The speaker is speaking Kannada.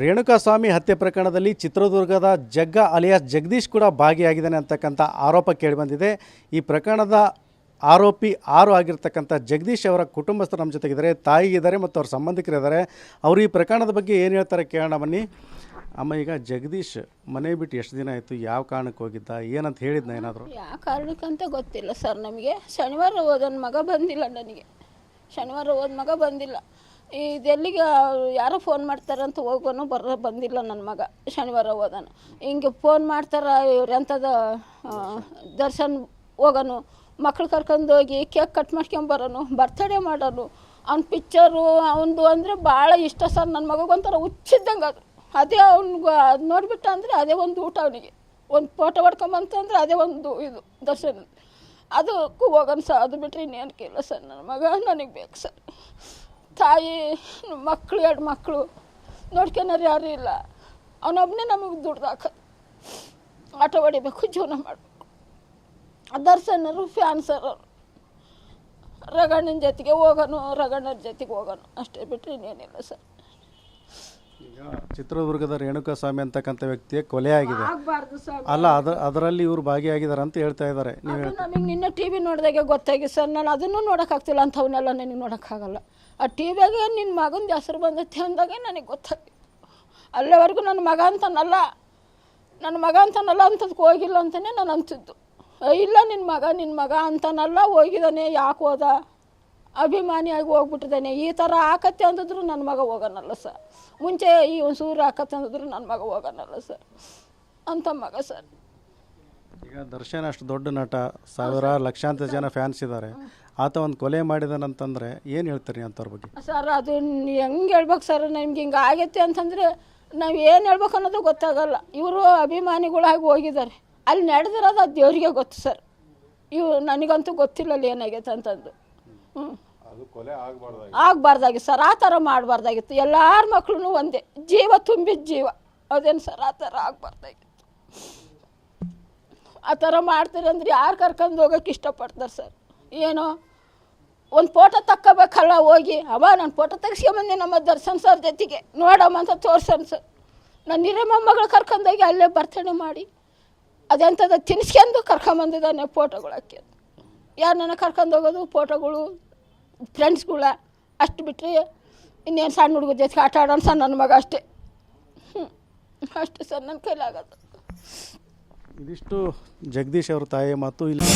ರೇಣುಕಾಸ್ವಾಮಿ ಹತ್ಯೆ ಪ್ರಕರಣದಲ್ಲಿ ಚಿತ್ರದುರ್ಗದ ಜಗ್ಗ ಅಲಿಯಾಸ್ ಜಗದೀಶ್ ಕೂಡ ಭಾಗಿಯಾಗಿದ್ದಾನೆ ಅಂತಕ್ಕಂಥ ಆರೋಪ ಕೇಳಿಬಂದಿದೆ. ಈ ಪ್ರಕರಣದ ಆರೋಪಿ 6 ಆಗಿರ್ತಕ್ಕಂಥ ಜಗದೀಶ್ ಅವರ ಕುಟುಂಬಸ್ಥರು ನಮ್ಮ ಜೊತೆಗಿದ್ದಾರೆ, ತಾಯಿ ಇದ್ದಾರೆ ಮತ್ತು ಅವ್ರ ಸಂಬಂಧಿಕರಿದ್ದಾರೆ. ಅವರು ಈ ಪ್ರಕರಣದ ಬಗ್ಗೆ ಏನು ಹೇಳ್ತಾರೆ ಕೇಳೋಣ ಬನ್ನಿ. ಅಮ್ಮ, ಈಗ ಜಗದೀಶ್ ಮನೆ ಬಿಟ್ಟು ಎಷ್ಟು ದಿನ ಆಯಿತು? ಯಾವ ಕಾರಣಕ್ಕೆ ಹೋಗಿದ್ದ? ಏನಂತ ಹೇಳಿದ್ನ? ಏನಾದರೂ ಯಾವ ಕಾರಣಕ್ಕಂತ ಗೊತ್ತಿಲ್ಲ ಸರ್. ನಮಗೆ ಶನಿವಾರ ಹೋದನ ಮಗ ಬಂದಿಲ್ಲ. ನನಗೆ ಶನಿವಾರ ಹೋದ ಮಗ ಬಂದಿಲ್ಲ. ಇದೆಲ್ಲಿಗೆ ಯಾರೋ ಫೋನ್ ಮಾಡ್ತಾರಂತ ಹೋಗೋನು ಬಂದಿಲ್ಲ ನನ್ನ ಮಗ. ಶನಿವಾರ ಹೋದನು. ಹಿಂಗೆ ಫೋನ್ ಮಾಡ್ತಾರೆ ಇವ್ರೆಂಥದ್ದು ದರ್ಶನ್ ಹೋಗೋನು, ಮಕ್ಳು ಕರ್ಕೊಂಡು ಹೋಗಿ ಕೇಕ್ ಕಟ್ ಮಾಡ್ಕೊಂಬರೋನು, ಬರ್ತಡೇ ಮಾಡೋನು. ಅವ್ನ ಪಿಕ್ಚರು ಅವನದು ಅಂದರೆ ಭಾಳ ಇಷ್ಟ ಸರ್. ನನ್ನ ಮಗಗೊಂಥರ ಹುಚ್ಚಿದ್ದಂಗೆ ಅದು. ಅದೇ ಅವ್ನಿಗೆ ಅದು ನೋಡಿಬಿಟ್ಟ ಅಂದರೆ ಅದೇ ಒಂದು ಊಟ. ಅವನಿಗೆ ಒಂದು ಫೋಟೋ ಹೊಡ್ಕೊಂಬಂತಂದ್ರೆ ಅದೇ ಒಂದು ಇದು ದರ್ಶನ. ಅದಕ್ಕೂ ಹೋಗೋಣ ಸರ್. ಅದು ಬಿಟ್ಟರೆ ಇನ್ನೇನು ಕೇಳಿಲ್ಲ ಸರ್. ನನ್ನ ಮಗ ನನಗೆ ಬೇಕು ಸರ್. ತಾಯಿ ಮಕ್ಕಳು 2 ಮಕ್ಕಳು ನೋಡ್ಕೊಳೋರು ಯಾರೂ ಇಲ್ಲ. ಅವನೊಬ್ಬನೇ ನಮಗೆ ದುಡ್ದು ಹಾಕೋದು. ಆಟೋ ಹೊಡಿಬೇಕು, ಜೀವನ ಮಾಡಬೇಕು. ದರ್ಶನರು ಫ್ಯಾನ್ ಸರ್. ಅವರು ರಗಣ್ಣನ ಜೊತೆಗೆ ಹೋಗೋನು, ರಗಣ್ಣರ ಜೊತೆಗೆ ಹೋಗೋನು, ಅಷ್ಟೇ ಬಿಟ್ಟರೆ ಇನ್ನೇನಿಲ್ಲ ಸರ್. ಈಗ ಚಿತ್ರದುರ್ಗದ ರೇಣುಕಾಸ್ವಾಮಿ ಅಂತಕ್ಕಂಥ ವ್ಯಕ್ತಿಯ ಕೊಲೆ ಆಗಿದೆ ಆಗಬಾರ್ದು ಸರ್. ಅಲ್ಲ, ಅದರಲ್ಲಿ ಇವರು ಭಾಗಿಯಾಗಿದ್ದಾರೆ ಅಂತ ಹೇಳ್ತಾ ಇದ್ದಾರೆ. ನೀವು ನಮಗೆ ನಿನ್ನೆ ಟಿ ವಿ ನೋಡಿದಾಗೆ ಗೊತ್ತಾಗಿ ಸರ್. ನಾನು ಅದನ್ನು ನೋಡೋಕ್ಕಾಗ್ತಿಲ್ಲ, ಅಂಥವನ್ನೆಲ್ಲ ನನಗೆ ನೋಡೋಕ್ಕಾಗಲ್ಲ. ಆ ಟಿ ವಿಯಾಗೆ ನಿನ್ನ ಮಗನ ಹೆಸರು ಬಂದೈತೆ ಅಂದಾಗೆ ನನಗೆ ಗೊತ್ತಾಗಿತ್ತು. ಅಲ್ಲಿವರೆಗೂ ನನ್ನ ಮಗ ಅಂತನಲ್ಲ ಅಂಥದಕ್ಕೆ ಹೋಗಿಲ್ಲ ಅಂತಲೇ ನಾನು ಅಂತಿದ್ದು. ಇಲ್ಲ ನಿನ್ನ ಮಗ ಅಂತನಲ್ಲ, ಹೋಗಿದ್ದಾನೆ. ಯಾಕೆ ಹೋದ? ಅಭಿಮಾನಿಯಾಗಿ ಹೋಗ್ಬಿಟ್ಟಿದ್ದಾನೆ. ಈ ಥರ ಹಾಕತ್ತೆ ಅಂದಿದ್ರು ನನ್ನ ಮಗ ಹೋಗೋನಲ್ಲ ಸರ್. ಮುಂಚೆ ಈ ಒಂದು ಸೂರು ಹಾಕತ್ತೆ ಅಂದಿದ್ರು ನನ್ನ ಮಗ ಹೋಗೋನಲ್ಲ ಸರ್. ಅಂಥ ಮಗ ಸರ್. ಈಗ ದರ್ಶನ್ ಅಷ್ಟು ದೊಡ್ಡ ನಟ, ಸಾವಿರಾರು ಲಕ್ಷಾಂತರ ಜನ ಫ್ಯಾನ್ಸ್ ಇದ್ದಾರೆ. ಆತ ಒಂದು ಕೊಲೆ ಮಾಡಿದಾನಂತಂದರೆ ಏನು ಹೇಳ್ತೀರಿ ಅಂಥವ್ರ ಬಗ್ಗೆ? ಸರ್ ಅದು ಹೆಂಗೆ ಹೇಳ್ಬೇಕು ಸರ್. ನಮ್ಗೆ ಹಿಂಗೆ ಆಗೈತೆ ಅಂತಂದರೆ ನಾವು ಏನು ಹೇಳ್ಬೇಕು ಅನ್ನೋದು ಗೊತ್ತಾಗಲ್ಲ. ಇವರು ಅಭಿಮಾನಿಗಳಾಗಿ ಹೋಗಿದ್ದಾರೆ. ಅಲ್ಲಿ ನಡೆದಿರೋದು ಅದು ದೇವರಿಗೆ ಗೊತ್ತು ಸರ್. ನನಗಂತೂ ಗೊತ್ತಿಲ್ಲ ಅಲ್ಲಿ ಏನಾಗೈತೆ ಅಂತಂದು. ಆಗಬಾರ್ದಾಗಿತ್ತು ಸರ್. ಆ ಥರ ಮಾಡಬಾರ್ದಾಗಿತ್ತು. ಎಲ್ಲರ ಮಕ್ಕಳು ಒಂದೇ ಜೀವ, ತುಂಬಿದ ಜೀವ. ಅದೇನು ಸರ್, ಆ ಥರ ಆಗಬಾರ್ದಾಗಿತ್ತು. ಆ ಥರ ಮಾಡ್ತೀರಂದ್ರೆ ಯಾರು ಕರ್ಕೊಂಡು ಹೋಗೋಕೆ ಇಷ್ಟಪಡ್ತಾರೆ ಸರ್? ಏನೋ ಒಂದು ಫೋಟೋ ತಕ್ಕೋಬೇಕಲ್ಲ ಹೋಗಿ. ನಾನು ಫೋಟೋ ತೆಗಿಸ್ಕೊಂಬಂದೆ ನಮ್ಮ ದರ್ಶನ್ ಸರ್ ಜೊತೆಗೆ, ನೋಡಮ್ಮ ಅಂತ ತೋರ್ಸೋಣ ಸರ್. ನನ್ನ ಹಿರಿಯ ಮೊಮ್ಮಗಳು ಕರ್ಕೊಂಡೋಗಿ ಅಲ್ಲೇ ಬರ್ತಡೇ ಮಾಡಿ ಅದೆಂಥದ್ದು ತಿನ್ಸ್ಕೊಂಡು ಕರ್ಕೊಂಬಂದಿದ್ದಾನೆ ಫೋಟೋಗಳು ಹಾಕಿ. ಯಾರು ನನ್ನ ಕರ್ಕೊಂಡು ಹೋಗೋದು ಫೋಟೋಗಳು ಫ್ರೆಂಡ್ಸ್ಗಳ ಅಷ್ಟು ಬಿಟ್ಟರೆ ಇನ್ನೇನು ಸಣ್ಣ ಹುಡುಗ ಜೊತೆಗೆ ಆಟ ಆಡೋಣ ಸರ್ ನನ್ನ ಮಗ ಅಷ್ಟೇ. ಅಷ್ಟೇ ಸರ್ ನನ್ನ ಕೈಲಾಗೋದು. ಇದಿಷ್ಟು ಜಗದೀಶ್ ಅವ್ರ ತಾಯಿ ಮಾತು. ಇಲ್ಲಿ